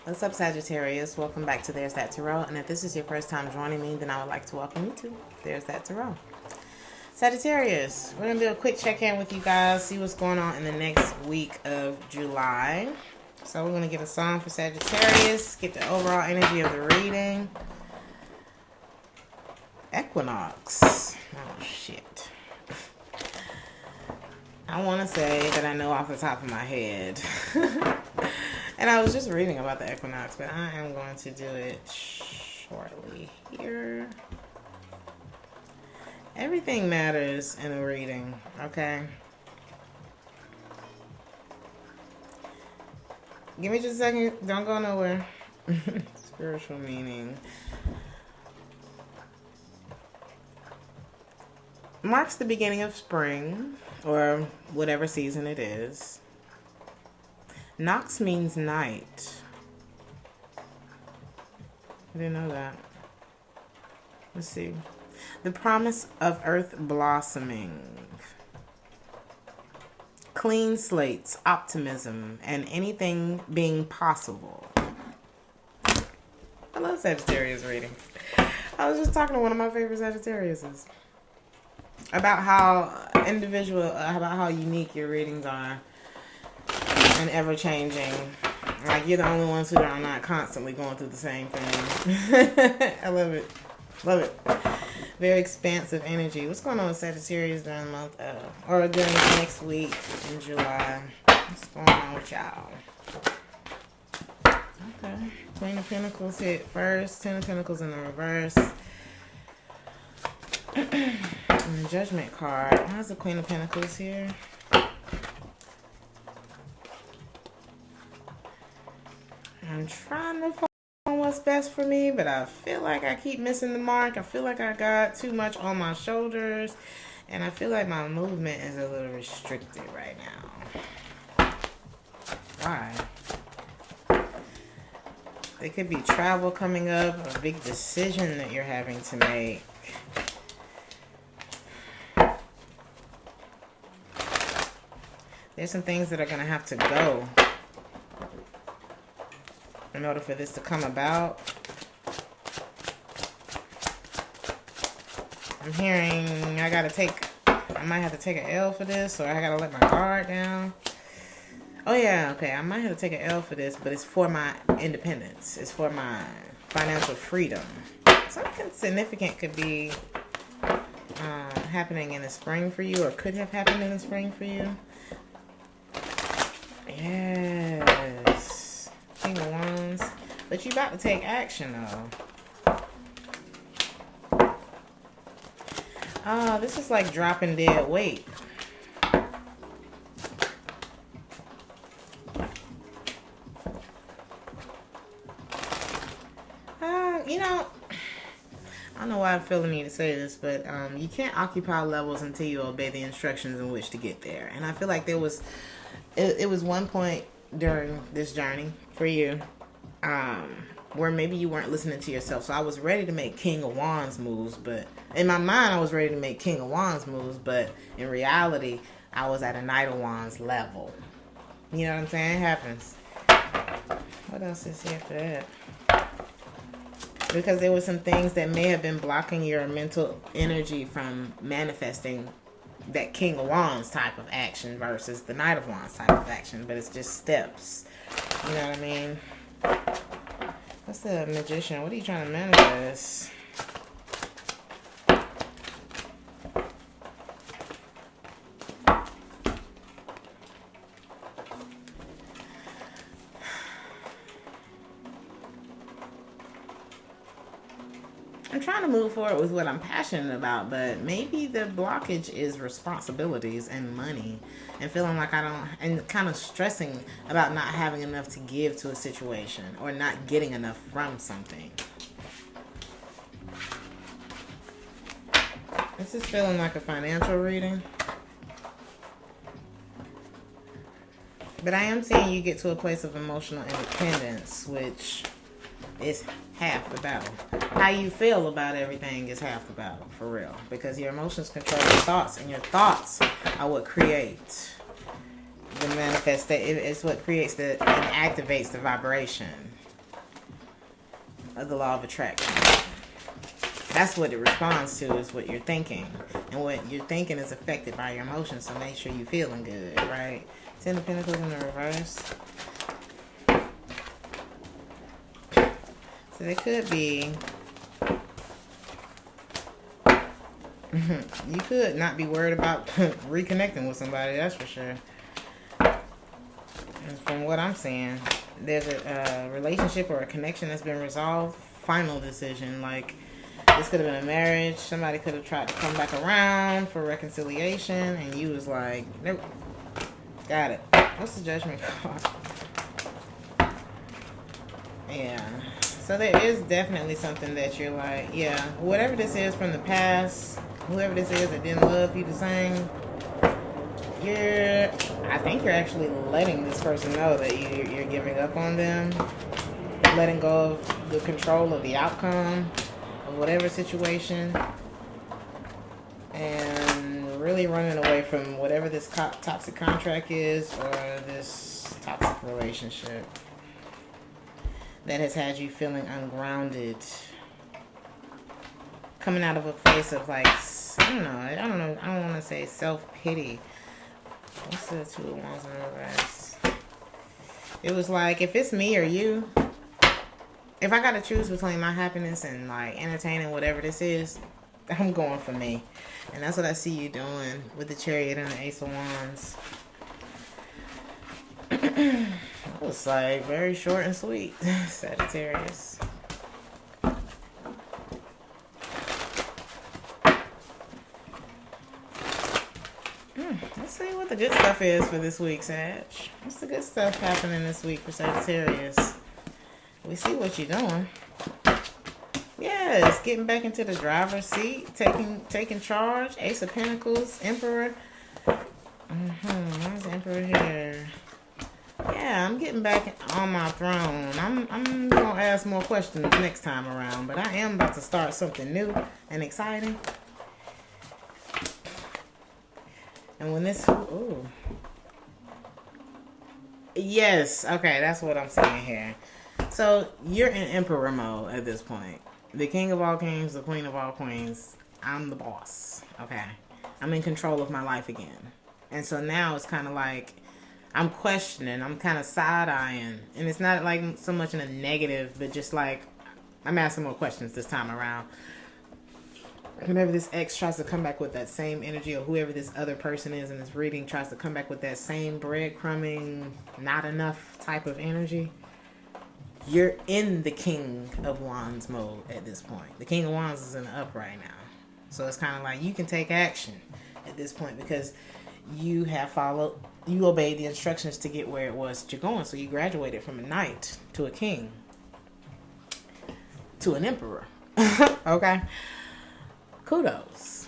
What's up, Sagittarius? Welcome back to There's That Tarot. And if this is your first time joining me, then I would like to welcome you to There's That Tarot. Sagittarius, we're going to do a quick check-in with you guys, see what's going on in the next week of July. So we're going to get a song for Sagittarius, get the overall energy of the reading. Equinox. Oh, shit. I want to say that I know off the top of my head. And I was just reading about the equinox, but I am going to do it shortly here. Everything matters in a reading, okay? Give me just a second. Don't go nowhere. Spiritual meaning. Marks the beginning of spring, or whatever season it is. Nox means night. I didn't know that. Let's see. The promise of earth blossoming. Clean slates, optimism, and anything being possible. I love Sagittarius readings. I was just talking to one of my favorite Sagittariuses about how about how unique your readings are. And ever-changing. Like, you're the only ones who are not constantly going through the same thing. I love it. Love it. Very expansive energy. What's going on with Sagittarius during the month or during the next week in July? What's going on with y'all? Okay. Queen of Pentacles hit first. Ten of Pentacles in the reverse. And the Judgment card. How's the Queen of Pentacles here? I'm trying to find what's best for me, but I feel like I keep missing the mark. I feel like I got too much on my shoulders, and I feel like my movement is a little restricted right now. Why? There could be travel coming up, a big decision that you're having to make. There's some things that are going to have to go in order for this to come about. I'm hearing I might have to take an L for this, or I gotta let my guard down. Oh yeah, okay, I might have to take an L for this, but it's for my independence. It's for my financial freedom. Something significant could be happening in the spring for you, or could have happened in the spring for you. Yes. King of Wands. But you about to take action, though. Oh, this is like dropping dead weight. You know, I don't know why I feel the need to say this, but you can't occupy levels until you obey the instructions in which to get there. And I feel like there was, it was one point during this journey for you where maybe you weren't listening to yourself. So I was ready to make King of Wands moves, but in my mind I was ready to make King of Wands moves, but in reality I was at a Knight of Wands level. You know what I'm saying? It happens. What else is here for that? Because there were some things that may have been blocking your mental energy from manifesting that King of Wands type of action versus the Knight of Wands type of action. But it's just steps. You know what I mean? What's the Magician? What are you trying to manifest? I'm trying to move forward with what I'm passionate about, but maybe the blockage is responsibilities and money and feeling like I don't, and kind of stressing about not having enough to give to a situation or not getting enough from something. This is feeling like a financial reading. But I am seeing you get to a place of emotional independence, which is half the battle. How you feel about everything is half the battle, for real. Because your emotions control your thoughts, and your thoughts are what create the manifest. It's what creates and activates the vibration. of the law of attraction. That's what it responds to, is what you're thinking. And what you're thinking is affected by your emotions, so make sure you're feeling good, right? Ten of Pentacles in the reverse. So there could be... you could not be worried about reconnecting with somebody, that's for sure. And from what I'm seeing, there's a relationship or a connection that's been resolved. Final decision, like... This could have been a marriage. Somebody could have tried to come back around for reconciliation, and you was like, nope. Got it. What's the Judgment card? Yeah. So there is definitely something that you're like, yeah, whatever this is from the past, whoever this is that didn't love you the same, I think you're actually letting this person know that you're giving up on them, letting go of the control of the outcome of whatever situation, and really running away from whatever this toxic contract is, or this toxic relationship that has had you feeling ungrounded, coming out of a place of like, I don't want to say self-pity. What's the Two of Wands in reverse? It was like, if it's me or you, if I got to choose between my happiness and like entertaining whatever this is, I'm going for me. And that's what I see you doing with the Chariot and the Ace of Wands. It was like very short and sweet, Sagittarius. Let's see what the good stuff is for this week, Sag. What's the good stuff happening this week for Sagittarius? We see what you're doing. Yes, getting back into the driver's seat, taking charge. Ace of Pentacles, Emperor. Where's the Emperor here? Yeah, I'm getting back on my throne. I'm gonna ask more questions next time around, but I am about to start something new and exciting. And when this, ooh. Yes, okay, that's what I'm saying here. So you're in Emperor mode at this point. The King of all kings, the Queen of all queens. I'm the boss, okay? I'm in control of my life again. And so now it's kind of like, I'm questioning, I'm kind of side-eyeing. And it's not like so much in a negative, but just like, I'm asking more questions this time around. Whenever this ex tries to come back with that same energy, or whoever this other person is in this reading tries to come back with that same breadcrumbing, not enough type of energy, you're in the King of Wands mode at this point. The King of Wands is in the up right now. So it's kind of like you can take action at this point because you obeyed the instructions to get where it was that you're going. So you graduated from a knight to a king to an emperor. Okay? Kudos.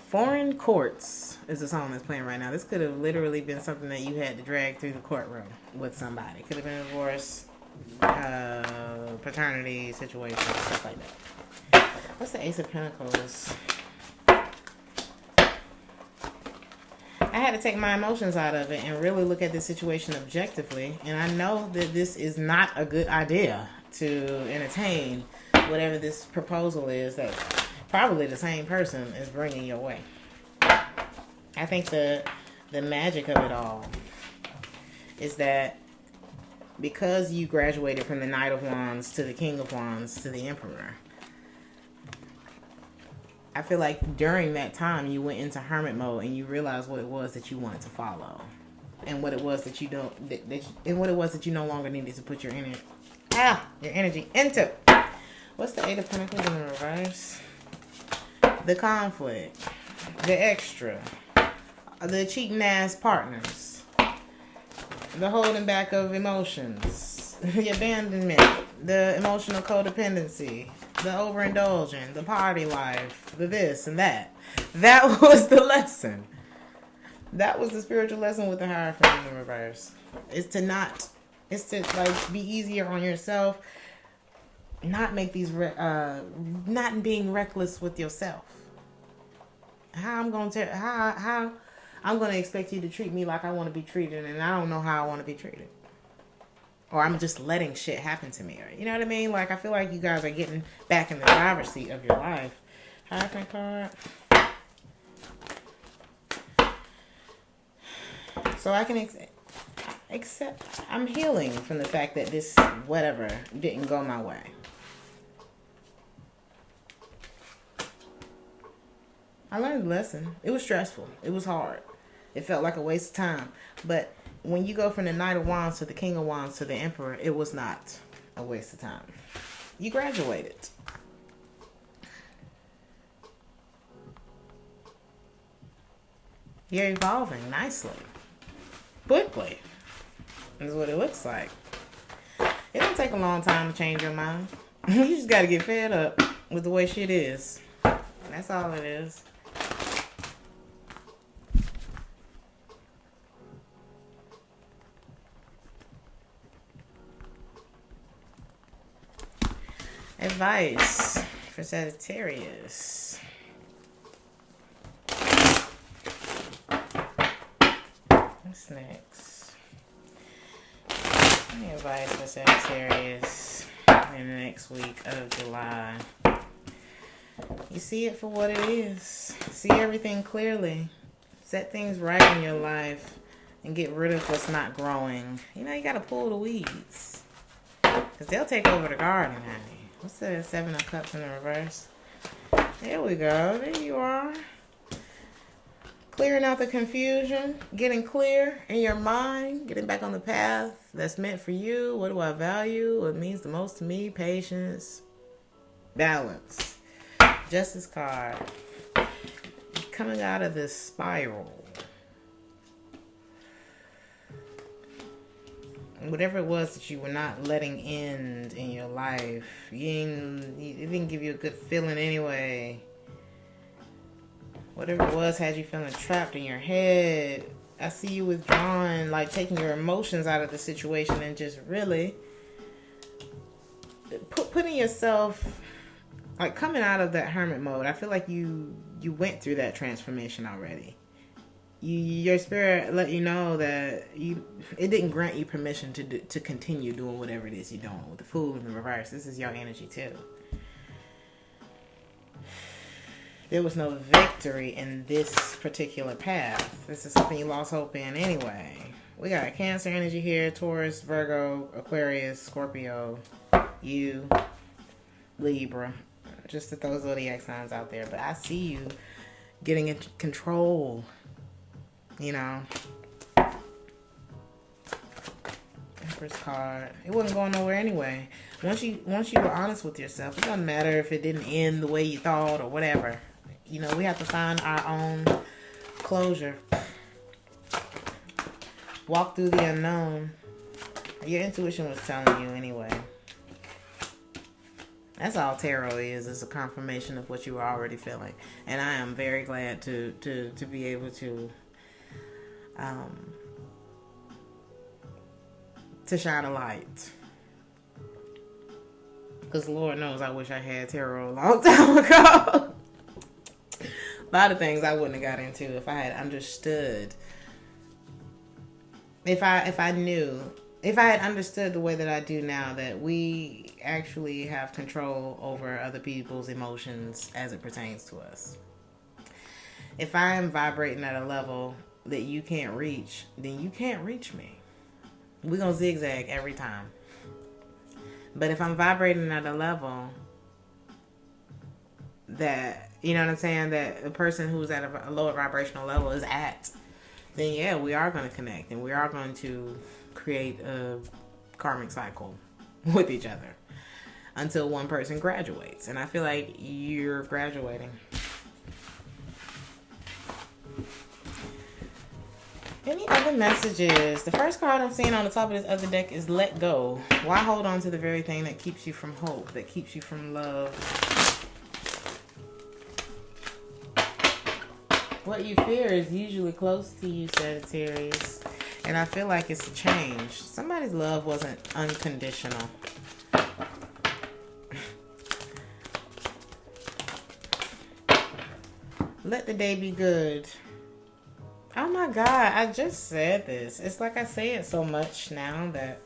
Foreign Courts is the song that's playing right now. This could have literally been something that you had to drag through the courtroom with somebody. It could have been a divorce, paternity situation, stuff like that. What's the Ace of Pentacles? I had to take my emotions out of it and really look at this situation objectively. And I know that this is not a good idea to entertain whatever this proposal is that probably the same person is bringing your way. I think the magic of it all is that because you graduated from the Knight of Wands to the King of Wands to the Emperor, I feel like during that time you went into hermit mode and you realized what it was that you wanted to follow, and what it was that you don't, and what it was that you no longer needed to put your energy into. What's the Eight of Pentacles in the reverse? The conflict, the extra, the cheating ass partners, the holding back of emotions, the abandonment, the emotional codependency, the overindulging, the party life, the this and that. That was the lesson. That was the spiritual lesson with the Hierophant in the reverse. It's to like be easier on yourself. Not make these, not being reckless with yourself. How I'm going to expect you to treat me like I want to be treated, and I don't know how I want to be treated. or I'm just letting shit happen to me. Or, you know what I mean? Like, I feel like you guys are getting back in the driver's seat of your life. Hierophant card. So I can accept, I'm healing from the fact that this whatever didn't go my way. I learned a lesson. It was stressful. It was hard. It felt like a waste of time. But when you go from the Knight of Wands to the King of Wands to the Emperor, it was not a waste of time. You graduated. You're evolving nicely. Quickly. Is what it looks like. It don't take a long time to change your mind. You just got to get fed up with the way shit is. That's all it is. Advice for Sagittarius. What's next? Any advice for Sagittarius in the next week of July? You see it for what it is. See everything clearly. Set things right in your life and get rid of what's not growing. You know, you got to pull the weeds. Because they'll take over the garden, honey. What's that? 7 of Cups in the reverse. There we go. There you are. Clearing out the confusion. Getting clear in your mind. Getting back on the path that's meant for you. What do I value? What means the most to me? Patience. Balance. Justice card. Coming out of this spiral. Whatever it was that you were not letting end in your life, it didn't give you a good feeling anyway. Whatever it was had you feeling trapped in your head. I see you withdrawing, like taking your emotions out of the situation and just really putting yourself, like coming out of that hermit mode. I feel like you went through that transformation already. Your spirit let you know that it didn't grant you permission to continue doing whatever it is you're doing. With the Fool in the reverse, this is your energy too. There was no victory in this particular path. This is something you lost hope in anyway. We got Cancer energy here, Taurus, Virgo, Aquarius, Scorpio, you, Libra. Just to throw zodiac signs out there. But I see you getting in control. You know, Empress card. It wasn't going nowhere anyway. Once you were honest with yourself, it doesn't matter if it didn't end the way you thought or whatever. You know, we have to find our own closure. Walk through the unknown. Your intuition was telling you anyway. That's all tarot is. It's a confirmation of what you were already feeling, and I am very glad to be able to shine a light, because Lord knows I wish I had tarot a long time ago. A lot of things I wouldn't have got into if I had understood, if I had understood the way that I do now, that we actually have control over other people's emotions as it pertains to us. If I am vibrating at a level that you can't reach, then you can't reach me. We're going to zigzag every time. But if I'm vibrating at a level that, you know what I'm saying, that the person who's at a lower vibrational level is at, then yeah, we are going to connect and we are going to create a karmic cycle with each other until one person graduates. And I feel like you're graduating. Any other messages? The first card I'm seeing on the top of this other deck is let go. Why hold on to the very thing that keeps you from hope, that keeps you from love? What you fear is usually close to you, Sagittarius. And I feel like it's a change. Somebody's love wasn't unconditional. Let the day be good. Oh my God, I just said this. It's like I say it so much now that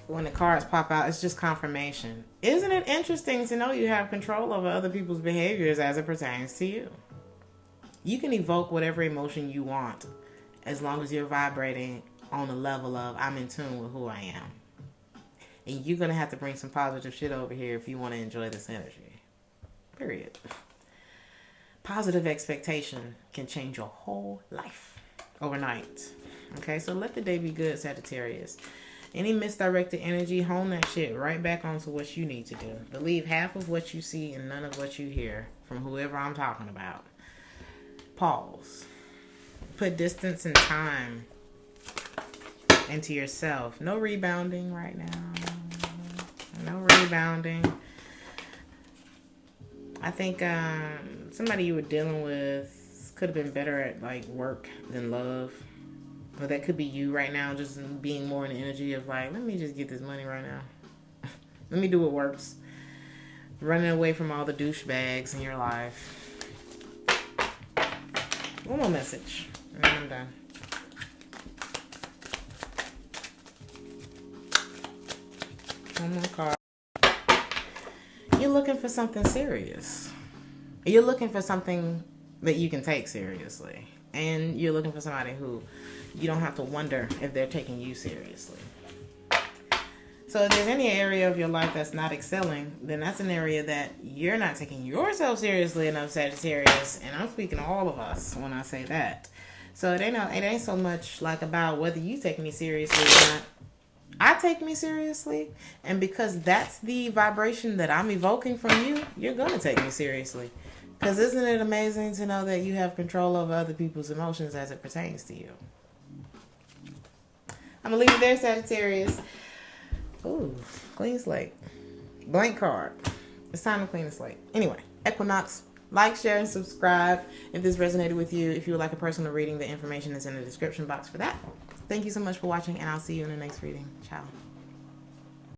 when the cards pop out, it's just confirmation. Isn't it interesting to know you have control over other people's behaviors as it pertains to you? You can evoke whatever emotion you want as long as you're vibrating on the level of I'm in tune with who I am. And you're going to have to bring some positive shit over here if you want to enjoy this energy. Period. Positive expectation can change your whole life overnight. Okay, so let the day be good, Sagittarius. Any misdirected energy, hone that shit right back onto what you need to do. Believe half of what you see and none of what you hear from whoever I'm talking about. Pause. Put distance and time into yourself. No rebounding right now. No rebounding. I think somebody you were dealing with could have been better at like work than love. But that could be you right now, just being more in the energy of like, let me just get this money right now. Let me do what works. Running away from all the douchebags in your life. One more message, and then I'm done. One more card. You're looking for something serious. You're looking for something that you can take seriously. And you're looking for somebody who you don't have to wonder if they're taking you seriously. So if there's any area of your life that's not excelling, then that's an area that you're not taking yourself seriously enough, Sagittarius. And I'm speaking to all of us when I say that. So it ain't so much like about whether you take me seriously or not. I take me seriously. And because that's the vibration that I'm evoking from you, you're going to take me seriously. Because isn't it amazing to know that you have control over other people's emotions as it pertains to you? I'm going to leave it there, Sagittarius. Ooh, clean slate. Blank card. It's time to clean the slate. Anyway, Equinox. Like, share, and subscribe if this resonated with you. If you would like a personal reading, the information is in the description box for that. Thank you so much for watching, and I'll see you in the next reading. Ciao.